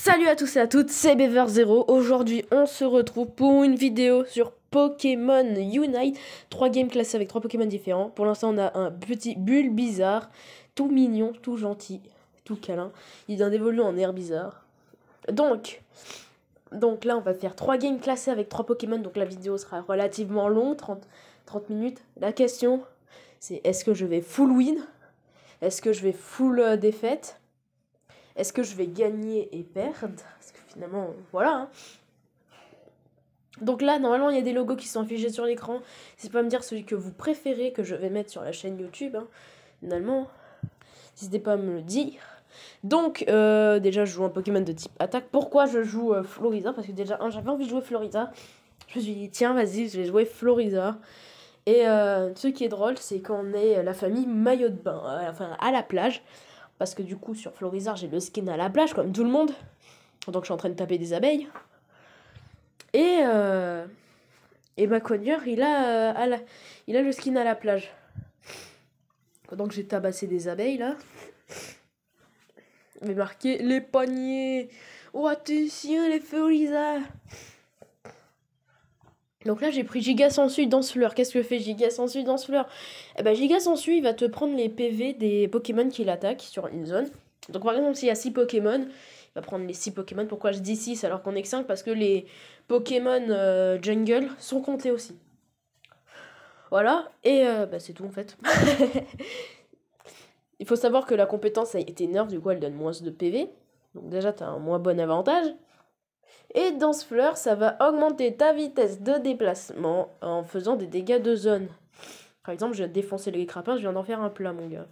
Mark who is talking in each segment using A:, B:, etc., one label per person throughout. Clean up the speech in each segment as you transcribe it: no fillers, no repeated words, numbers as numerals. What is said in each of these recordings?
A: Salut à tous et à toutes, c'est Bever0. Aujourd'hui, on se retrouve pour une vidéo sur Pokémon Unite. 3 games classés avec 3 Pokémon différents. Pour l'instant, on a un petit Bulbizarre, tout mignon, tout gentil, tout câlin. Il vient d'évoluer en Herbizarre. Donc là, on va faire 3 games classés avec 3 Pokémon. Donc la vidéo sera relativement longue, 30 minutes. La question, c'est est-ce que je vais full win? Est-ce que je vais full défaite? Est-ce que je vais gagner et perdre? Parce que finalement, voilà. Hein. Donc là, normalement, il y a des logos qui sont affichés sur l'écran. C'est pas me dire celui que vous préférez que je vais mettre sur la chaîne YouTube. Hein. Finalement, n'hésitez pas à me le dire. Donc, déjà, je joue un Pokémon de type attaque. Pourquoi je joue Floriza? Parce que déjà, j'avais envie de jouer Floriza. Je me suis dit, tiens, vas-y, je vais jouer Floriza. Et ce qui est drôle, c'est qu'on est la famille maillot de bain, enfin à la plage. Parce que du coup, sur Florizard, j'ai le skin à la plage, comme tout le monde. Donc, je suis en train de taper des abeilles. Et ma cogneur, il a le skin à la plage. Donc, j'ai tabassé des abeilles, là. Il est marqué les paniers. Oh, attention, les Florizard. Donc là, j'ai pris Giga Sensu Dancefleur. Qu'est-ce que fait Giga Sensu Dancefleur? Eh ben, Giga Sensu, il va te prendre les PV des Pokémon qui l'attaquent sur une zone. Donc par exemple, s'il y a 6 Pokémon, il va prendre les 6 Pokémon. Pourquoi je dis 6 alors qu'on est que 5? Parce que les Pokémon Jungle sont comptés aussi. Voilà, et c'est tout en fait. Il faut savoir que la compétence a été nerf, du coup elle donne moins de PV. Donc déjà, tu as un moins bon avantage. Et Dancefleur, ça va augmenter ta vitesse de déplacement en faisant des dégâts de zone. Par exemple, je viens de défoncer les crapins, je viens d'en faire un plat, mon gars.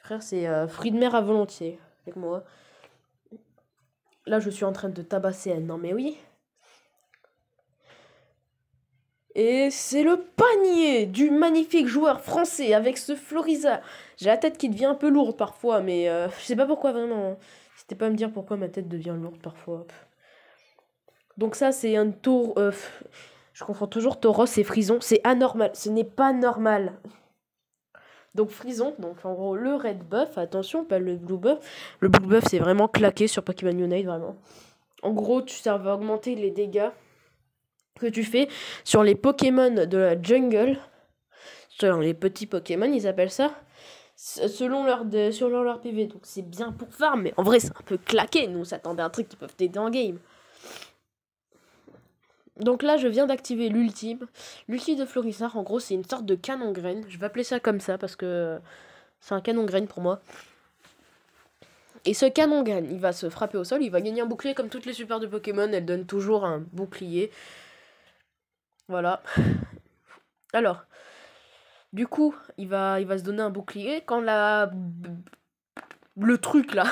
A: Frère, c'est fruit de mer à volontiers, avec moi. Là, je suis en train de tabasser elle. Non, mais oui. Et c'est le panier du magnifique joueur français avec ce Floriza. J'ai la tête qui devient un peu lourde parfois, mais je sais pas pourquoi vraiment. N'hésitez pas à me dire pourquoi ma tête devient lourde parfois. Donc ça, c'est un tour... je confonds toujours Tauros et Frison. C'est anormal. Ce n'est pas normal. Donc Frison, donc en gros le red buff. Attention, pas le blue buff. Le blue buff, c'est vraiment claqué sur Pokémon Unite, vraiment. En gros, ça va augmenter les dégâts que tu fais sur les Pokémon de la jungle. Sur les petits Pokémon, ils appellent ça. Selon leur PV. Donc c'est bien pour farm, mais en vrai, c'est un peu claqué. Nous, on s'attendait à un truc qui peut t'aider en game. Donc là, je viens d'activer l'ultime. L'ultime de Florizard, en gros, c'est une sorte de canon graine. Je vais appeler ça comme ça parce que c'est un canon graine pour moi. Et ce canon graine, il va se frapper au sol. Il va gagner un bouclier comme toutes les super de Pokémon. Elle donne toujours un bouclier. Voilà. Alors, du coup, il va se donner un bouclier. Quand le truc là...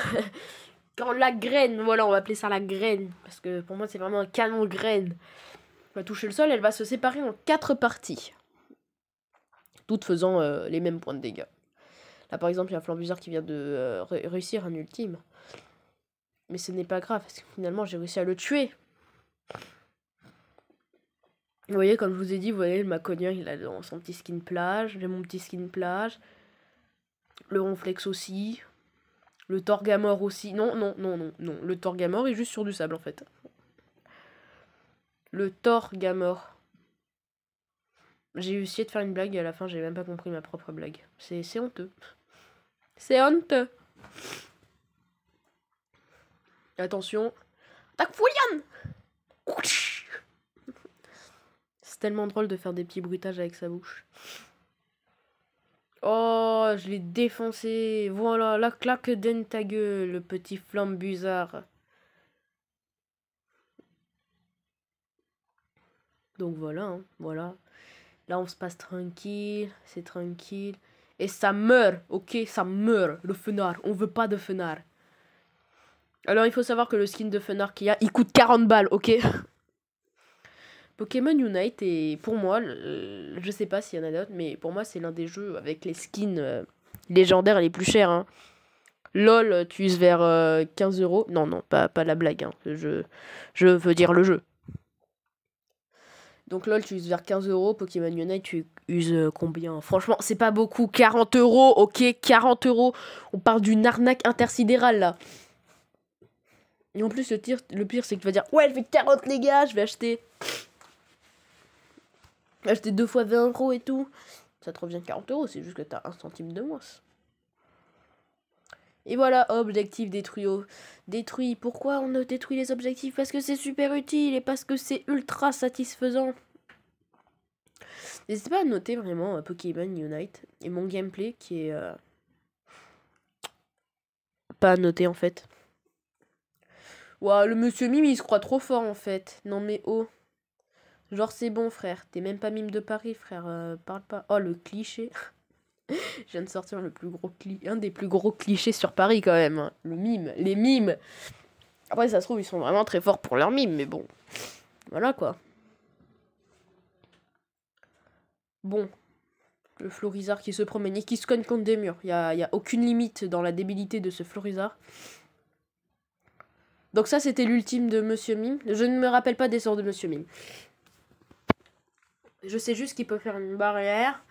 A: Quand la graine, voilà, on va appeler ça la graine. Parce que pour moi, c'est vraiment un canon graine. Va toucher le sol, elle va se séparer en 4 parties. Toutes faisant les mêmes points de dégâts. Là, par exemple, il y a un Flambuzard qui vient de réussir un ultime. Mais ce n'est pas grave, parce que finalement, j'ai réussi à le tuer. Vous voyez, comme je vous ai dit, vous voyez, ma cogneur, il a son petit skin plage. J'ai mon petit skin plage. Le Ronflex aussi. Le Torgamore aussi. Non. Le Torgamore est juste sur du sable, en fait. Le Torgamore. J'ai essayé de faire une blague et à la fin, j'ai même pas compris ma propre blague. C'est honteux. C'est honteux. Attention. Attaque Fouliane! C'est tellement drôle de faire des petits bruitages avec sa bouche. Oh, je l'ai défoncé. Voilà, la claque dans ta gueule, le petit Flambuzard. Donc voilà, hein, voilà. Là, on se passe tranquille, c'est tranquille. Et ça meurt, ok? Ça meurt, le Fenard. On veut pas de Fenard. Alors, il faut savoir que le skin de Fenard qu'il y a, il coûte 40 balles, ok? Pokémon Unite est, pour moi, je sais pas s'il y en a d'autres, mais pour moi, c'est l'un des jeux avec les skins légendaires les plus chers. Hein. LOL, tu uses vers 15 €. Non, pas la blague. Hein. Je veux dire le jeu. Donc LOL, tu uses vers 15 €. Pokémon Unite, tu uses combien? Franchement, c'est pas beaucoup. 40 €, ok? 40 €. On parle d'une arnaque intersidérale, là. Et en plus, le pire, c'est que tu vas dire, ouais, elle fait 40 les gars, je vais acheter 2 fois 20 € et tout. Ça te revient 40 €, c'est juste que t'as 1 centime de moins. Et voilà, objectif détruit. Détruit. Pourquoi on a détruit les objectifs? Parce que c'est super utile et parce que c'est ultra satisfaisant. N'hésitez pas à noter vraiment Pokémon Unite et mon gameplay qui est pas à noter en fait. Ouah, le monsieur Mime il se croit trop fort en fait. Non mais oh. Genre c'est bon frère, t'es même pas mime de Paris frère, parle pas. Oh le cliché. Je viens de sortir un des plus gros clichés sur Paris quand même. Hein. Le mime, les mimes. Après ça se trouve ils sont vraiment très forts pour leurs mimes, mais bon. Voilà quoi. Bon. Le Florizard qui se promène et qui se cogne contre des murs. Y a aucune limite dans la débilité de ce Florizard. Donc ça c'était l'ultime de Monsieur Mime. Je ne me rappelle pas des sorts de Monsieur Mime. Je sais juste qu'il peut faire une barrière.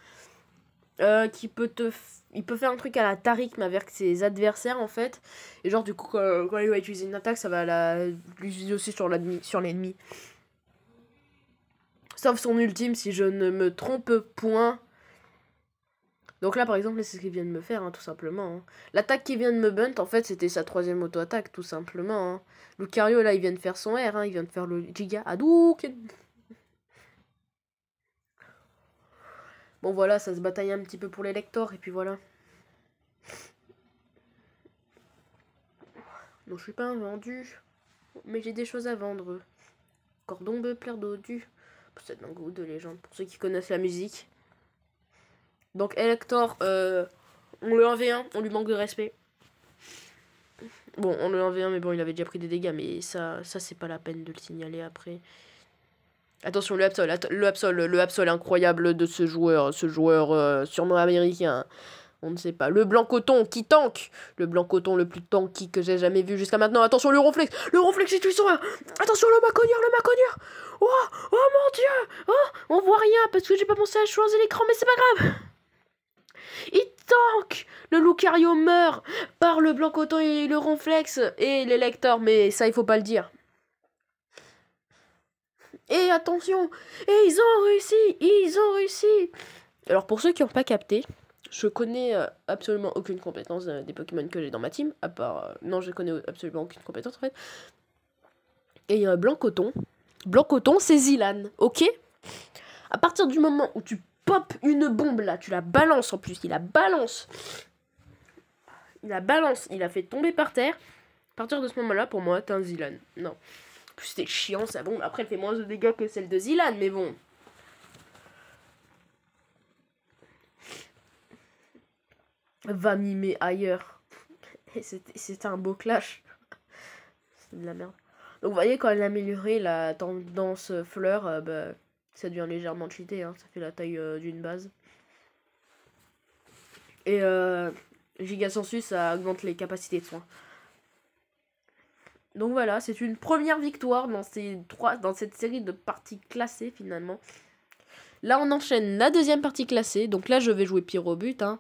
A: Il peut faire un truc à la Taric mais avec ses adversaires en fait. Et genre du coup quand il va utiliser une attaque ça va l'utiliser aussi sur l'ennemi. Sauf son ultime si je ne me trompe point. Donc là par exemple c'est ce qu'il vient de me faire hein, tout simplement. Hein. L'attaque qui vient de me bunt en fait c'était sa 3ème auto-attaque tout simplement. Hein. Lucario là il vient de faire son R, hein, il vient de faire le Giga Hadouken. Bon voilà, ça se bataille un petit peu pour l'élector et puis voilà. Non, je suis pas un vendu, mais j'ai des choses à vendre. Cordon bleu, plaire dodu. C'est un goût de légende pour ceux qui connaissent la musique. Donc Elector, on le 1v1, on lui manque de respect. Bon, on le 1v1, mais bon, il avait déjà pris des dégâts, mais ça c'est pas la peine de le signaler après. Attention, le Absol incroyable de ce joueur sûrement américain. On ne sait pas. Le blanc coton qui tank. Le blanc coton le plus tanky que j'ai jamais vu jusqu'à maintenant. Attention, le ronflex. Le ronflex est puissant. Attention, le maconnière. Oh, oh mon dieu. Oh, on voit rien parce que j'ai pas pensé à choisir l'écran, mais c'est pas grave. Il tank. Le Lucario meurt par le blanc coton et le ronflex et l'électeur, mais ça, il faut pas le dire. Et attention, et ils ont réussi. Alors pour ceux qui n'ont pas capté, je connais absolument aucune compétence des Pokémon que j'ai dans ma team, à part... non, je connais absolument aucune compétence en fait. Et Blanc Coton, c'est Zilan, ok? À partir du moment où tu popes une bombe là, tu la balances en plus, il la balance, il a fait tomber par terre. À partir de ce moment-là, pour moi, t'es un Zilan. Non. En plus, c'était chiant, ça bombe. Après, elle fait moins de dégâts que celle de Zilan, mais bon... Va mimer ailleurs. Et c'était un beau clash. C'est de la merde. Donc vous voyez, quand elle a amélioré la tendance fleur, bah, ça devient légèrement cheaté. Hein. Ça fait la taille d'une base. Et Giga Sensu, ça augmente les capacités de soins. Donc voilà, c'est une première victoire dans cette série de parties classées finalement. Là, on enchaîne la 2e partie classée. Donc là, je vais jouer Pyrobut. Hein.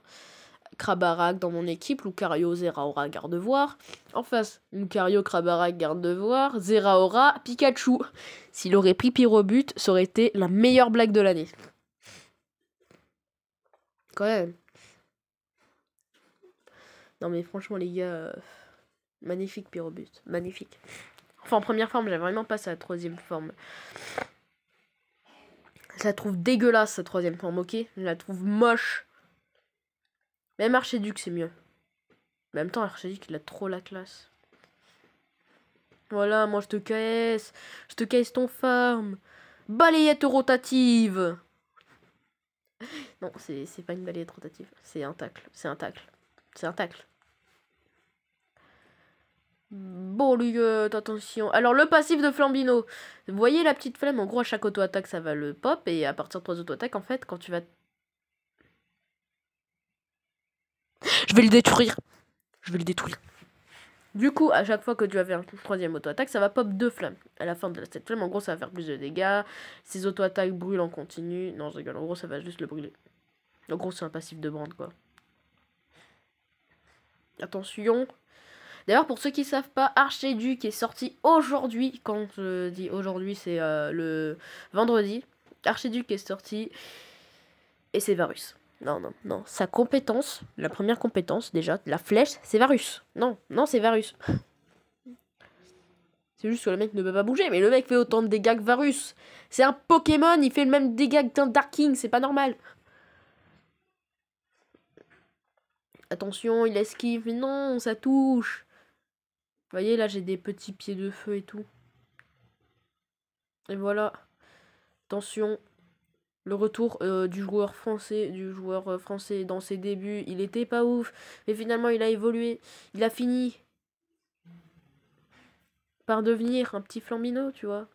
A: Crabarak dans mon équipe, Lucario, Zeraora, garde-voir. En face, Lucario, Crabarak, garde-voir, Zeraora, Pikachu. S'il aurait pris Pyrobut, ça aurait été la meilleure blague de l'année. Quand même. Non mais franchement les gars, magnifique Pyrobut, magnifique. Enfin en première forme, j'avais vraiment pas sa 3ème forme. Je la trouve dégueulasse sa 3ème forme, ok? Je la trouve moche. Même Archiduc, c'est mieux. En même temps, Archiduc, il a trop la classe. Voilà, moi je te caisse. Je te caisse ton farm. Balayette rotative. Non, c'est pas une balayette rotative. C'est un tacle. C'est un tacle. C'est un tacle. Bon, lui, attention. Alors, le passif de Flambino. Vous voyez la petite flemme? En gros, à chaque auto-attaque, ça va le pop. Et à partir de 3 auto-attaques, en fait, quand tu vas... Je vais le détruire. Je vais le détruire. Du coup, à chaque fois que tu vas faire une 3ème auto-attaque, ça va pop 2 flammes. À la fin de cette flamme, en gros, ça va faire plus de dégâts. Ces auto-attaques brûlent en continu. Non, je rigole. En gros, ça va juste le brûler. En gros, c'est un passif de brand, quoi. Attention. D'ailleurs, pour ceux qui savent pas, Archiduc est sorti aujourd'hui. Quand je dis aujourd'hui, c'est le vendredi. Archiduc est sorti et c'est Varus. Non, non, non. Sa compétence, la première compétence déjà, la flèche, c'est Varus. Non, non, c'est Varus. C'est juste que le mec ne peut pas bouger, mais le mec fait autant de dégâts que Varus. C'est un Pokémon, il fait le même dégât qu'un Darking, c'est pas normal. Attention, il esquive, mais non, ça touche. Vous voyez, là, j'ai des petits pieds de feu et tout. Et voilà. Attention. Le retour du joueur français, dans ses débuts, il était pas ouf. Mais finalement, il a évolué. Il a fini par devenir un petit Flambino, tu vois.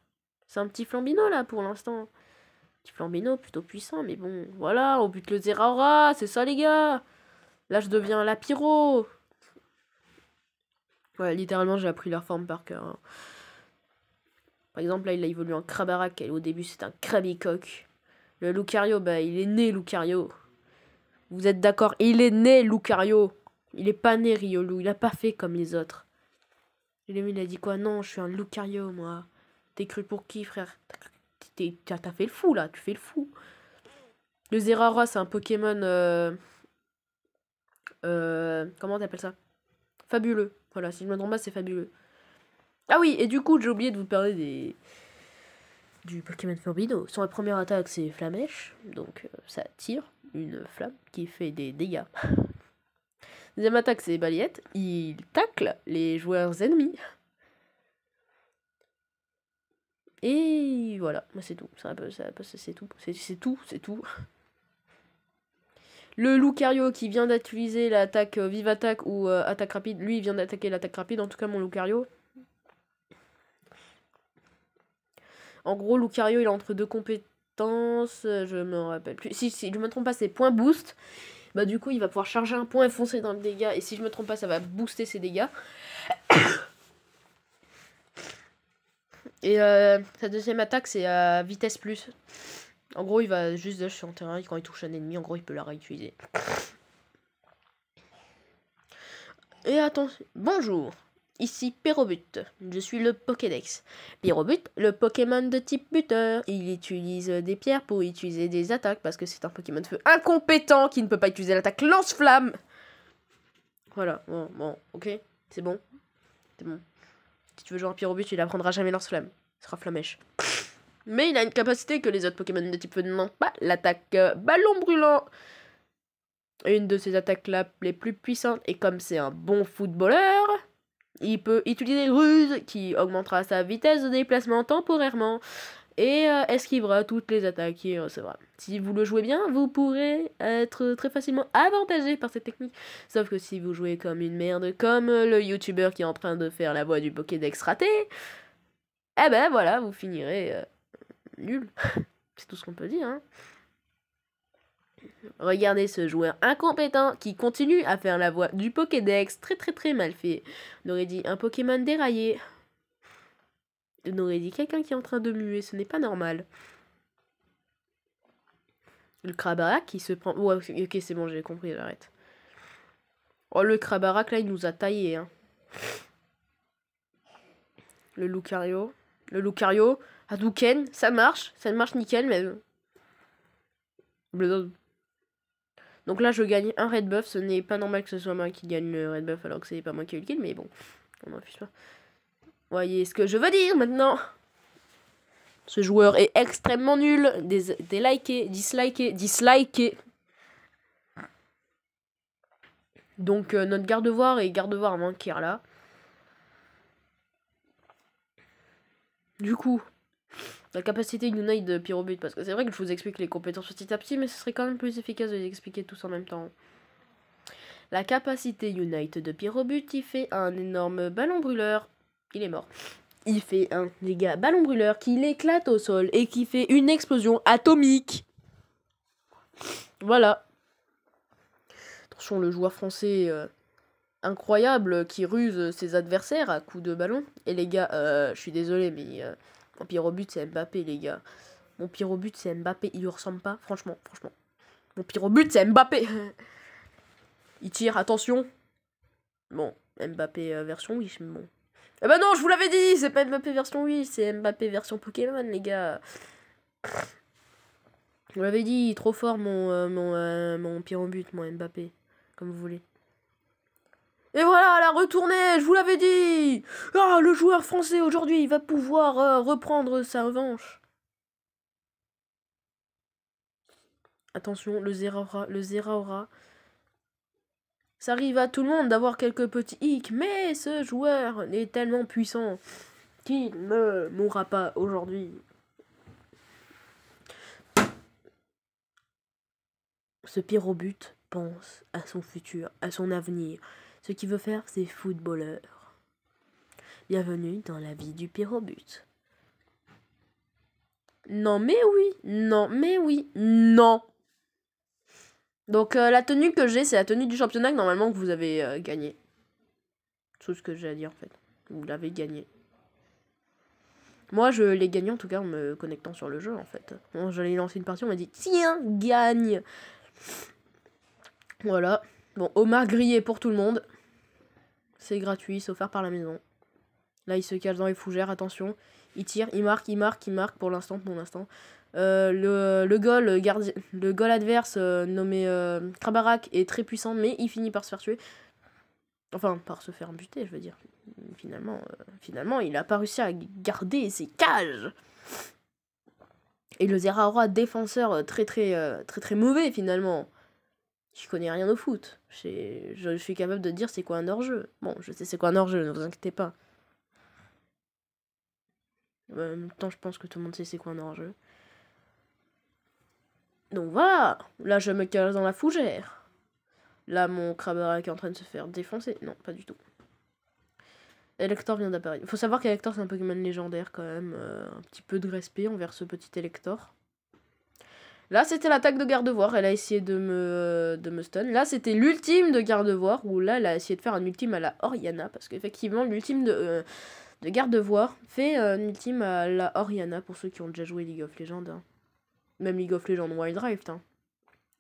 A: C'est un petit Flambino, là, pour l'instant. Petit Flambino, plutôt puissant, mais bon, voilà, on bute le Zeraora, c'est ça, les gars. Là, je deviens la Pyro. Ouais, littéralement, j'ai appris leur forme par cœur. Hein. Par exemple, là, il a évolué en Krabarak, et au début, c'est un Krabicoque. Le Lucario, bah, il est né Lucario. Vous êtes d'accord? Il est né Lucario. Il est pas né Riolu, il a pas fait comme les autres. Et lui, il a dit quoi? Non, je suis un Lucario, moi. T'es cru pour qui, frère? T'as fait le fou, là, tu fais le fou. Le Zeraora, c'est un Pokémon... comment t'appelles ça? Fabuleux. Voilà, si je me trompe pas, c'est fabuleux. Ah oui, et du coup, j'ai oublié de vous parler du Pokémon Flambino. Son première attaque, c'est Flamèche. Donc, ça tire une flamme qui fait des dégâts. Deuxième attaque, c'est Balayette. Il tacle les joueurs ennemis. Et voilà, c'est tout. C'est tout. C'est tout. Le Lucario qui vient d'utiliser l'attaque Vive Attaque ou attaque rapide, lui il vient d'attaquer l'attaque rapide, en tout cas mon Lucario. En gros, Lucario il est entre deux compétences, je me rappelle plus. Si je me trompe pas, c'est point boost. Bah du coup il va pouvoir charger un point et foncer dans le dégât, et si je me trompe pas, ça va booster ses dégâts. Et sa deuxième attaque c'est vitesse plus. En gros il va juste dash sur le terrain et quand il touche un ennemi, en gros il peut la réutiliser. Et attention, bonjour, ici Pyrobut, je suis le Pokédex. Pyrobut, le Pokémon de type buteur, il utilise des pierres pour utiliser des attaques parce que c'est un Pokémon de feu incompétent qui ne peut pas utiliser l'attaque lance-flamme. Voilà, bon, ok, c'est bon. Si tu veux jouer un Pyrobut, il apprendra jamais lance-flamme, ce sera Flamèche. Mais il a une capacité que les autres Pokémon de type feu n'ont pas, l'attaque ballon brûlant. Une de ses attaques là les plus puissantes, et comme c'est un bon footballeur, il peut utiliser Ruse qui augmentera sa vitesse de déplacement temporairement et esquivera toutes les attaques qu'il recevra. Si vous le jouez bien, vous pourrez être très facilement avantagé par cette technique. Sauf que si vous jouez comme une merde, comme le youtubeur qui est en train de faire la voix du Pokédex raté, eh ben voilà, vous finirez nul. C'est tout ce qu'on peut dire, hein. Regardez ce joueur incompétent qui continue à faire la voix du Pokédex, très mal fait. On aurait dit un Pokémon déraillé. On aurait dit quelqu'un qui est en train de muer, ce n'est pas normal. Le Krabarak qui se prend... Ouais, ok, c'est bon, j'ai compris, j'arrête. Oh, le Krabarak, là, il nous a taillé, hein. Le Lucario, Hadouken, ça marche nickel, mais... Donc là, je gagne un red buff. Ce n'est pas normal que ce soit moi qui gagne le red buff alors que c'est pas moi qui ai eu le kill, mais bon, on n'en fiche pas. Voyez ce que je veux dire maintenant. Ce joueur est extrêmement nul. Disliké. Donc notre garde-voir est garde-voir à manquer là. Du coup, la capacité Unite de Pyrobut, parce que c'est vrai que je vous explique les compétences petit à petit, mais ce serait quand même plus efficace de les expliquer tous en même temps. La capacité Unite de Pyrobut, il fait un énorme ballon brûleur. Il est mort. Il fait un dégât ballon brûleur qui l'éclate au sol et qui fait une explosion atomique. Voilà. Attention, le joueur français incroyable qui ruse ses adversaires à coups de ballon. Et les gars, je suis désolé, mais mon Pyrobut, c'est Mbappé, les gars. Mon Pyrobut, c'est Mbappé. Il lui ressemble pas, franchement. Mon Pyrobut, c'est Mbappé. Il tire, attention. Bon, Mbappé version Wish, mais bon. Eh ben non, je vous l'avais dit, c'est pas Mbappé version Wish, c'est Mbappé version Pokémon, les gars. Je vous l'avais dit, trop fort mon pire en but, mon Mbappé. Comme vous voulez. Et voilà, la retournée, je vous l'avais dit. Ah, le joueur français aujourd'hui, il va pouvoir reprendre sa revanche. Attention, le Zeraora. Ça arrive à tout le monde d'avoir quelques petits hicks, mais ce joueur est tellement puissant qu'il ne mourra pas aujourd'hui. Ce pire au but pense à son futur, à son avenir. Ce qu'il veut faire, c'est footballeur. Bienvenue dans la vie du pire au but. Non mais oui, non mais oui, non. Donc la tenue que j'ai, c'est la tenue du championnat que normalement que vous avez gagné. C'est tout ce que j'ai à dire en fait. Vous l'avez gagné. Moi je l'ai gagné en tout cas en me connectant sur le jeu en fait. Bon, j'allais lancer une partie, on m'a dit tiens, gagne. Voilà. Bon, homard grillé pour tout le monde. C'est gratuit, c'est offert par la maison. Là il se cache dans les fougères, attention. Il tire, il marque pour l'instant, le goal adverse nommé Krabarak est très puissant, mais il finit par se faire tuer. Enfin, par se faire buter, je veux dire. Finalement, il a pas réussi à garder ses cages. Et le Zeraora, défenseur très mauvais finalement. Je connais rien au foot. Je suis capable de dire c'est quoi un hors-jeu. Bon, je sais c'est quoi un hors-jeu, ne vous inquiétez pas. En même temps, je pense que tout le monde sait c'est quoi un hors-jeu. Donc voilà, là je me cache dans la fougère. Là mon Krabarak est en train de se faire défoncer. Non, pas du tout. Elector vient d'apparaître. Il faut savoir qu'Elector c'est un Pokémon légendaire quand même. Un petit peu de respect envers ce petit Elector. Là c'était l'attaque de Gardevoir, elle a essayé de me stun. Là c'était l'ultime de Gardevoir, où là elle a essayé de faire un ultime à la Oriana. Parce qu'effectivement l'ultime de Gardevoir fait un ultime à la Oriana pour ceux qui ont déjà joué League of Legends. Hein. Même League of Legends Wild Rift. Hein.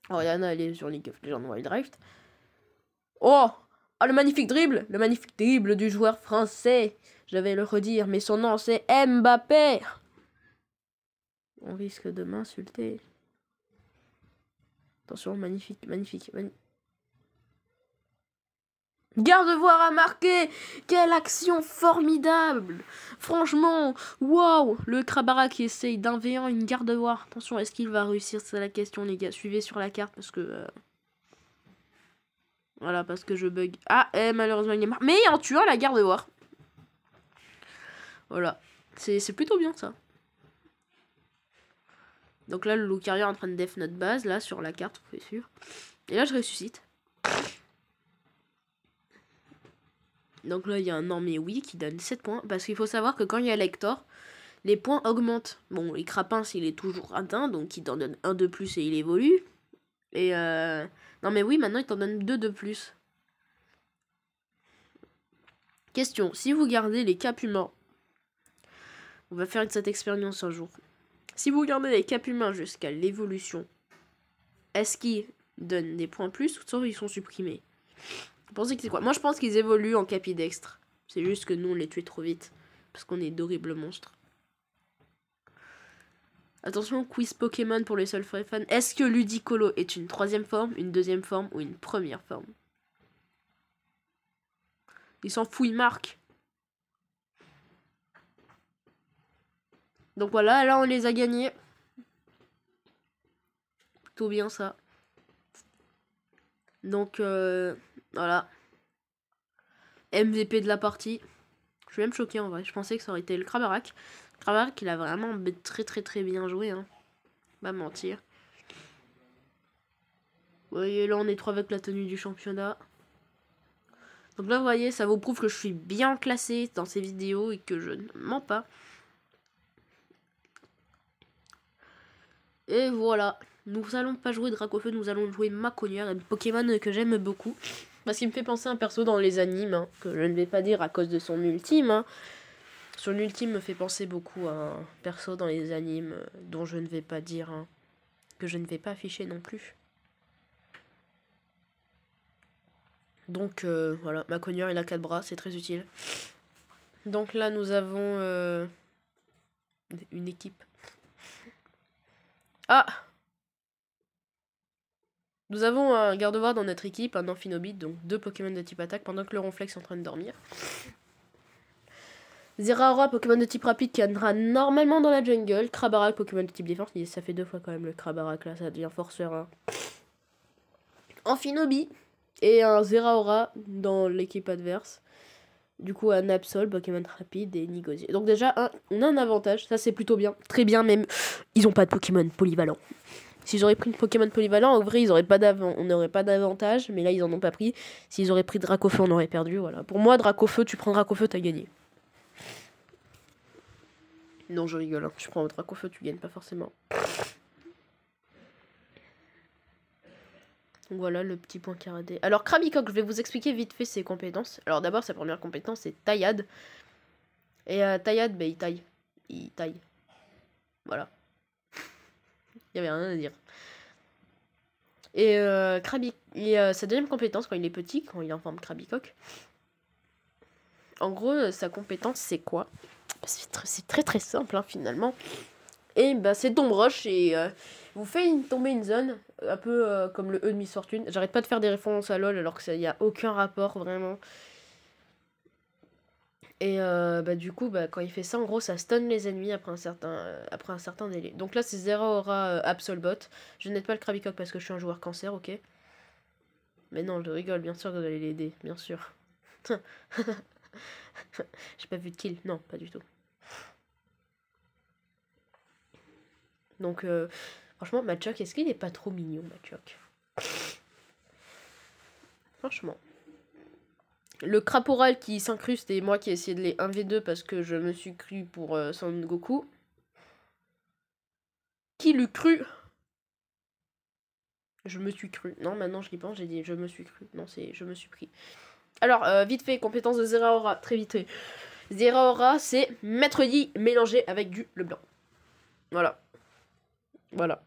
A: Oriana, elle est sur League of Legends Wild Rift. Oh! Ah, le magnifique dribble du joueur français. Je vais le redire, mais son nom c'est Mbappé. On risque de m'insulter. Attention, magnifique. Gardevoir a marqué. Quelle action formidable. Franchement, waouh. Le Krabarak qui essaye d'un V1 une Gardevoir. Attention, est-ce qu'il va réussir? C'est la question, les gars. Suivez sur la carte parce que... Voilà, parce que je bug. Ah, malheureusement, il est mort. Mais en tuant la Gardevoir. Voilà. C'est plutôt bien, ça. Donc là, le Lucario est en train de def notre base, là, sur la carte, c'est sûr. Et là, je ressuscite. Donc là, il y a un non mais oui qui donne 7 points. Parce qu'il faut savoir que quand il y a Lector, les points augmentent. Bon, les Crapins, il est toujours atteint, donc il t'en donne 1 de plus et il évolue. Et non mais oui, maintenant, il t'en donne 2 de plus. Question, si vous gardez les Cap humains, on va faire cette expérience un jour. Si vous gardez les Cap humains jusqu'à l'évolution, est-ce qu'ils donnent des points plus ou soit ils sont supprimés? Vous pensez que c'est quoi? Moi je pense qu'ils évoluent en capidextre. C'est juste que nous on les tue trop vite. Parce qu'on est d'horribles monstres. Attention, quiz Pokémon pour les seuls vrais fans. Est-ce que Ludicolo est une 3e forme, une 2e forme ou une 1re forme? Il s'en fout, il marque. Donc voilà, là on les a gagnés. Plutôt bien ça. Donc voilà. MVP de la partie. Je suis même choqué en vrai. Je pensais que ça aurait été le Krabarak. Le Krabarak, il a vraiment très bien joué. Hein. Pas mentir. Vous voyez, là on est 3 avec la tenue du championnat. Donc là, vous voyez, ça vous prouve que je suis bien classé dans ces vidéos et que je ne mens pas. Et voilà. Nous allons pas jouer Dracofeu, nous allons jouer Maconière, un Pokémon que j'aime beaucoup. Parce qu'il me fait penser à un perso dans les animes, hein, que je ne vais pas dire à cause de son ultime. Hein. Son ultime me fait penser beaucoup à un perso dans les animes dont je ne vais pas dire, hein, que je ne vais pas afficher non plus. Donc voilà, ma cogneur il a 4 bras, c'est très utile. Donc là nous avons une équipe. Ah! Nous avons un Gardevoir dans notre équipe, un Amphinobite, donc 2 Pokémon de type attaque pendant que le Ronflex est en train de dormir. Zeraora, Pokémon de type rapide qui entrera normalement dans la jungle. Krabarak, Pokémon de type défense. Ça fait 2 fois quand même le Krabarak là, ça devient fort serein. Amphinobie et un Zeraora dans l'équipe adverse. Du coup, un Absol, Pokémon rapide et Nigosier. Donc déjà, on a un avantage, ça c'est plutôt bien. Très bien même, ils ont pas de Pokémon polyvalent. S'ils auraient pris une Pokémon polyvalent, en vrai, on n'aurait pas d'avantage, mais là, ils en ont pas pris. S'ils auraient pris Dracofeu, on aurait perdu, voilà. Pour moi, Dracofeu, tu prends Dracofeu, t'as gagné. Non, je rigole, hein. Tu prends Dracofeu, tu gagnes pas forcément. Donc voilà le petit point caradé. Alors, Krabicoque, je vais vous expliquer vite fait ses compétences. Alors d'abord, sa première compétence, c'est Taillade. Et Taillade, bah, il taille. Il taille. Voilà. Il y avait rien à dire. Et sa deuxième compétence, quand il est petit, quand il est en forme Krabicoque, en gros, sa compétence, c'est quoi? C'est très très simple, hein, finalement. Et bah, c'est Tombe Roche et vous fait tomber une zone, un peu comme le E de Miss Fortune. J'arrête pas de faire des références à LoL alors que ça y a aucun rapport, vraiment. Et bah, du coup, bah, quand il fait ça, en gros, ça stun les ennemis après un certain délai. Donc là, c'est Zeraora Absolbot. Je n'aide pas le Krabicoque parce que je suis un joueur cancer, ok? Mais non, je rigole, bien sûr que vous allez l'aider, bien sûr. J'ai pas vu de kill, non, pas du tout. Donc, franchement, Machoke, est-ce qu'il est pas trop mignon, Machoke? Franchement. Le Craporal qui s'incruste et moi qui ai essayé de les 1v2 parce que je me suis cru pour Son Goku. Qui l'eût cru? Je me suis cru. Non, maintenant je l'y pense, j'ai dit je me suis cru. Non, c'est je me suis pris. Alors, vite fait, compétence de Zeraora, très vite fait. Zeraora, c'est Maître Yi mélangé avec du Leblanc. Voilà. Voilà.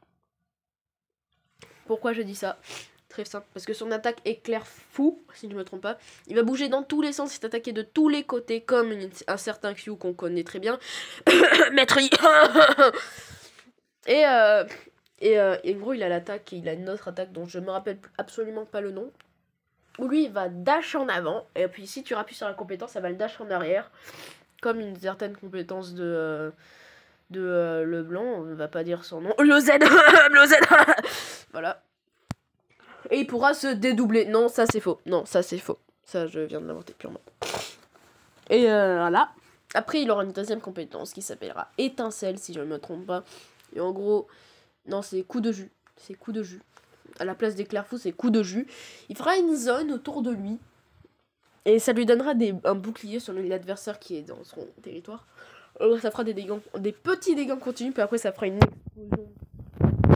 A: Pourquoi je dis ça? Très simple, parce que son attaque éclair fou, si je ne me trompe pas. Il va bouger dans tous les sens, il attaqué de tous les côtés, comme un certain Q qu'on connaît très bien. Maître Yi. Et en gros, il a l'attaque, il a une autre attaque dont je me rappelle absolument pas le nom. Où lui, il va dash en avant, et puis si tu rappuies sur la compétence, ça va le dash en arrière. Comme une certaine compétence de Leblanc, on va pas dire son nom. Le Z. Le Z. Voilà. Et il pourra se dédoubler. Non, ça c'est faux. Non, ça c'est faux. Ça, je viens de l'inventer purement. Et voilà. Après, il aura une deuxième compétence qui s'appellera Étincelle, si je ne me trompe pas. Et en gros, non, c'est coup de jus. C'est coup de jus. À la place d'éclair fou, c'est coup de jus. Il fera une zone autour de lui. Et ça lui donnera un bouclier sur l'adversaire qui est dans son territoire. Ça fera des dégâts, des petits dégâts continus, puis après ça fera une explosion.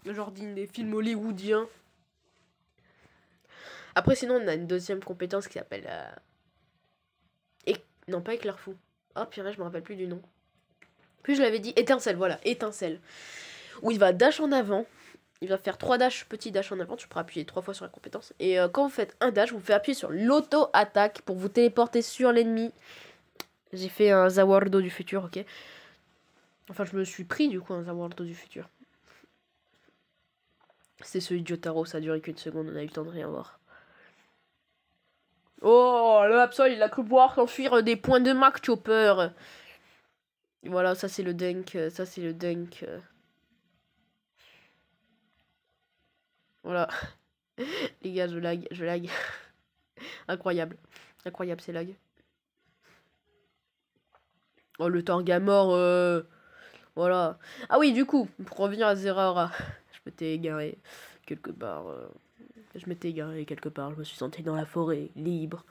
A: Genre des films hollywoodiens. Après, sinon, on a une deuxième compétence qui s'appelle. Non, pas éclair fou. Oh, purée, je me rappelle plus du nom. Puis je l'avais dit, étincelle, voilà, étincelle. Où il va dash en avant. Il va faire 3 petits dash en avant. Tu pourras appuyer 3 fois sur la compétence. Et quand vous faites un dash, vous faites appuyer sur l'auto-attaque pour vous téléporter sur l'ennemi. J'ai fait un Zawardo du futur, ok. Enfin, je me suis pris du coup un Zawardo du futur. C'est celui de Jotaro, ça a duré qu'une seconde, on a eu le temps de rien voir. Oh, le Absol, il a cru pouvoir s'enfuir des points de Mac Chopper. Voilà, ça c'est le dunk, ça c'est le dunk. Voilà. Les gars, je lag. Incroyable. Incroyable ces lags. Oh, le Torgamore, voilà. Ah oui, du coup, pour revenir à Zeraora, je m'étais égaré quelque part. Je me suis senti dans la forêt, libre.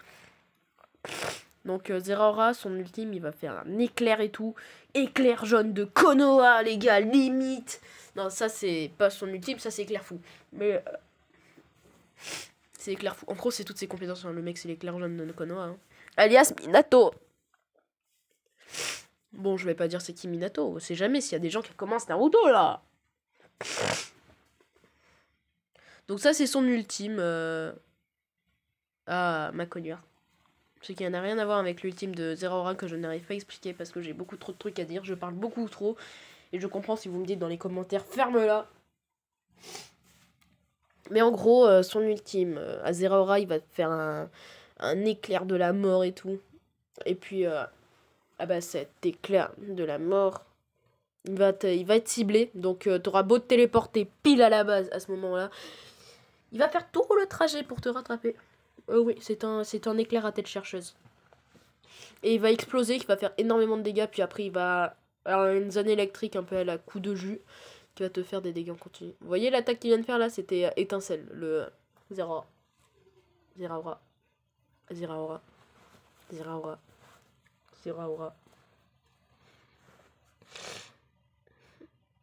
A: Donc Zeraora, son ultime, il va faire un éclair et tout. Éclair jaune de Konoha, les gars, limite. Non, ça c'est pas son ultime, ça c'est éclair fou. Mais c'est éclair fou. En gros, c'est toutes ses compétences. Hein. Le mec, c'est l'éclair jaune de Konoha. Hein. Alias Minato. Bon, je vais pas dire c'est qui Minato. On sait jamais s'il y a des gens qui commencent Naruto là. Donc ça, c'est son ultime. à Macogniard. Ce qui n'a rien à voir avec l'ultime de Zeraora que je n'arrive pas à expliquer parce que j'ai beaucoup trop de trucs à dire. Je parle beaucoup trop. Et je comprends si vous me dites dans les commentaires, ferme-la. Mais en gros, son ultime, à Zeraora, il va faire un éclair de la mort et tout. Et puis, ah bah cet éclair de la mort, il va être ciblé. Donc, t'auras beau te téléporter pile à la base à ce moment-là. Il va faire tout le trajet pour te rattraper. Oui, c'est un éclair à tête chercheuse. Et il va exploser, qui va faire énormément de dégâts. Puis après, il va avoir une zone électrique un peu à la coup de jus, qui va te faire des dégâts en continu. Vous voyez l'attaque qu'il vient de faire là, c'était étincelle. Le Zeraora. Zeraora. Zeraora. Zeraora. Zeraora.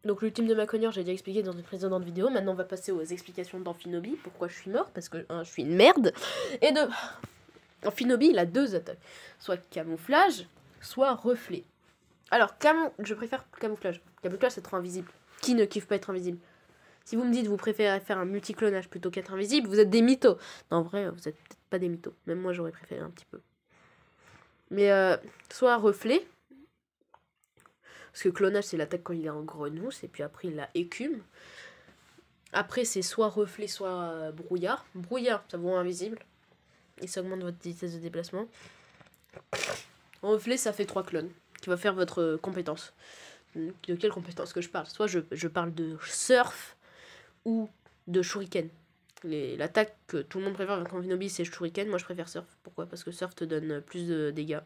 A: Donc l'ultime de Macogniard, j'ai déjà expliqué dans une précédente vidéo. Maintenant, on va passer aux explications d'Amphinobi. Pourquoi je suis mort? Parce que je suis une merde. Et de... Amphinobi, il a 2 attaques. Soit camouflage, soit reflet. Alors, je préfère camouflage. Camouflage, c'est trop invisible. Qui ne kiffe pas être invisible? Si vous me dites que vous préférez faire un multiclonage plutôt qu'être invisible, vous êtes des mythos. Non, en vrai, vous êtes peut-être pas des mythos. Même moi, j'aurais préféré un petit peu. Mais soit reflet. Parce que clonage, c'est l'attaque quand il est en grenousse. Et puis après, il a écume. Après, c'est soit reflet, soit brouillard. Brouillard, ça vous rend invisible. Et ça augmente votre vitesse de déplacement. Reflet, ça fait 3 clones. Qui va faire votre compétence. De quelle compétence que je parle? Soit je parle de surf ou de shuriken. L'attaque que tout le monde préfère avec Amphinobi, c'est shuriken. Moi, je préfère surf. Pourquoi? Parce que surf te donne plus de dégâts.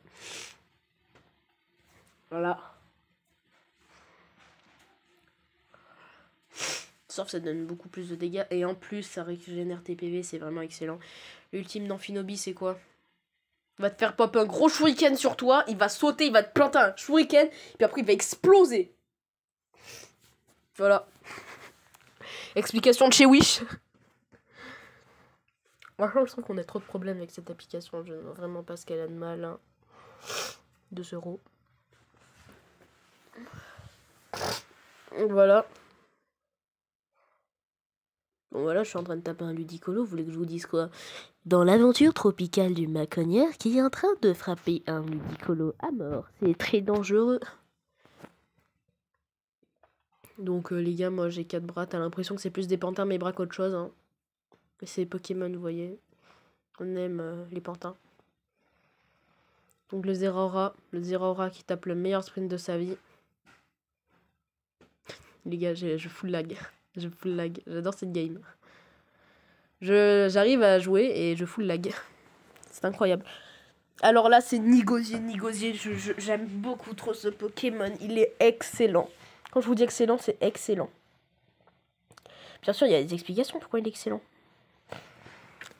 A: Voilà. Surf, ça donne beaucoup plus de dégâts. Et en plus, ça régénère tes PV. C'est vraiment excellent. L'ultime d'Amphinobi, c'est quoi? Il va te faire pop un gros shuriken sur toi. Il va sauter, il va te planter un shuriken. Puis après, il va exploser. Voilà. Explication de chez Wish. Franchement, je trouve qu'on a trop de problèmes avec cette application. Je ne vois vraiment pas ce qu'elle a de mal. Hein. 2 €. Voilà. Bon, voilà, je suis en train de taper un ludicolo. Vous voulez que je vous dise quoi? Dans l'aventure tropicale du Macogniard qui est en train de frapper un ludicolo à mort. C'est très dangereux. Donc, les gars, moi j'ai 4 bras. T'as l'impression que c'est plus des pantins mes bras qu'autre chose. Hein. C'est Pokémon, vous voyez. On aime les pantins. Donc, le Zeraora qui tape le meilleur sprint de sa vie. Les gars, je full lag. Je full lag. J'adore cette game. J'arrive à jouer et je full lag. C'est incroyable. Alors là, c'est Nigosier. J'aime beaucoup trop ce Pokémon. Il est excellent. Quand je vous dis excellent, c'est excellent. Bien sûr, il y a des explications pourquoi il est excellent.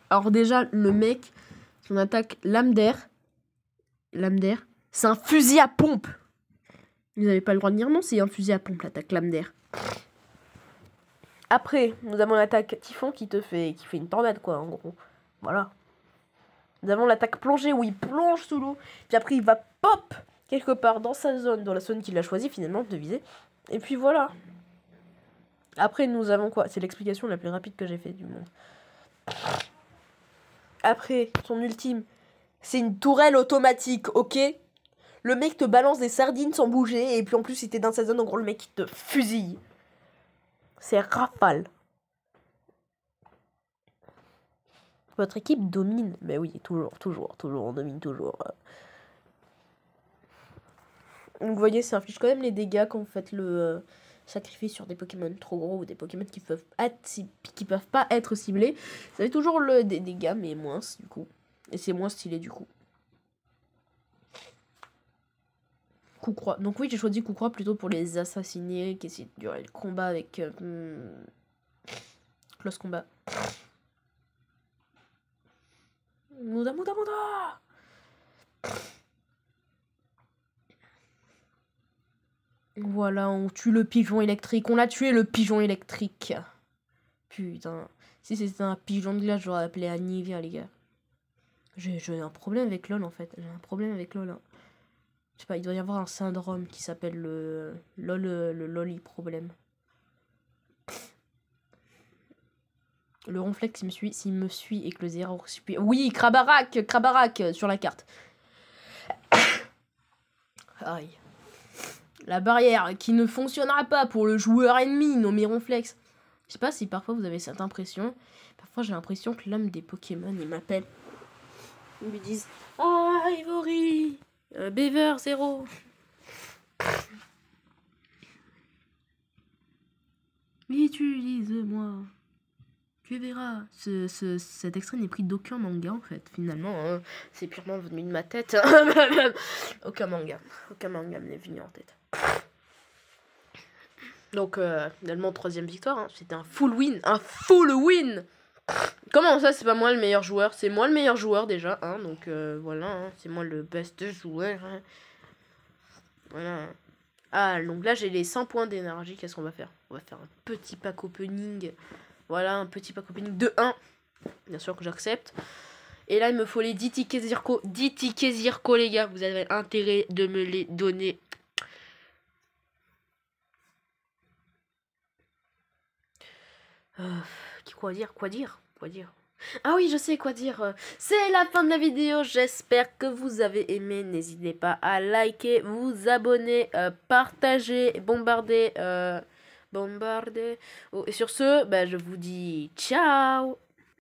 A: Alors déjà, le mec, son attaque lame d'air, c'est un fusil à pompe. Vous n'avez pas le droit de dire non, c'est un fusil à pompe, l'attaque lame d'air. Après, nous avons l'attaque Typhon qui fait une tornade, quoi, en gros. Voilà. Nous avons l'attaque plongée où il plonge sous l'eau. Puis après, il va pop quelque part dans sa zone, dans la zone qu'il a choisi finalement de viser. Et puis voilà. Après, nous avons quoi? C'est l'explication la plus rapide que j'ai fait du monde. Après, son ultime, c'est une tourelle automatique, ok? Le mec te balance des sardines sans bouger. Et puis en plus, si t'es dans sa zone, en gros, le mec, il te fusille. C'est rafale. Votre équipe domine. Mais oui, toujours, on domine toujours. Donc vous voyez, ça inflige quand même les dégâts quand vous faites le sacrifice sur des Pokémon trop gros ou des Pokémon qui peuvent pas être ciblés. Ça fait toujours des dégâts, mais moins du coup. Et c'est moins stylé du coup. Coup croix. Donc oui, j'ai choisi coup croix plutôt pour les assassiner, qui essaient de durer le combat avec close combat. Mouda. Voilà, on tue le pigeon électrique. On a tué le pigeon électrique. Putain. Si c'était un pigeon de glace, j'aurais appelé Anivia, les gars. J'ai un problème avec LOL, en fait. J'ai un problème avec LOL. Hein. Je sais pas, il doit y avoir un syndrome qui s'appelle le LOL, le LOLI problème. Le ronflex, s'il me suit et que le zéro suit... Oui, Krabarak sur la carte. Aïe. La barrière qui ne fonctionnera pas pour le joueur ennemi, non mais ronflex. Je sais pas si parfois vous avez cette impression. Parfois j'ai l'impression que l'homme des Pokémon, il m'appelle. Ils me disent « Ah, Ivory Beaver 0 !» Utilise-moi. Tu verras. Cet extrait n'est pris d'aucun manga en fait. Finalement, hein, c'est purement venu de ma tête. Aucun manga m'est venu en tête. Donc, finalement, 3e victoire. Hein. C'était un full win. Un full win. Comment ça, c'est pas moi le meilleur joueur? C'est moi le meilleur joueur déjà. Hein, donc, voilà. Hein, c'est moi le best joueur. Hein. Voilà. Ah, donc là, j'ai les 100 points d'énergie. Qu'est-ce qu'on va faire? On va faire un petit pack opening. Voilà, un petit pack opening de 1. Bien sûr que j'accepte. Et là, il me faut les 10 tickets Zirco. 10 tickets Zirco, les gars. Vous avez intérêt de me les donner. Quoi dire Ah oui, je sais quoi dire. C'est la fin de la vidéo. J'espère que vous avez aimé. N'hésitez pas à liker, vous abonner, partager, bombarder. Oh, et sur ce, bah, je vous dis ciao.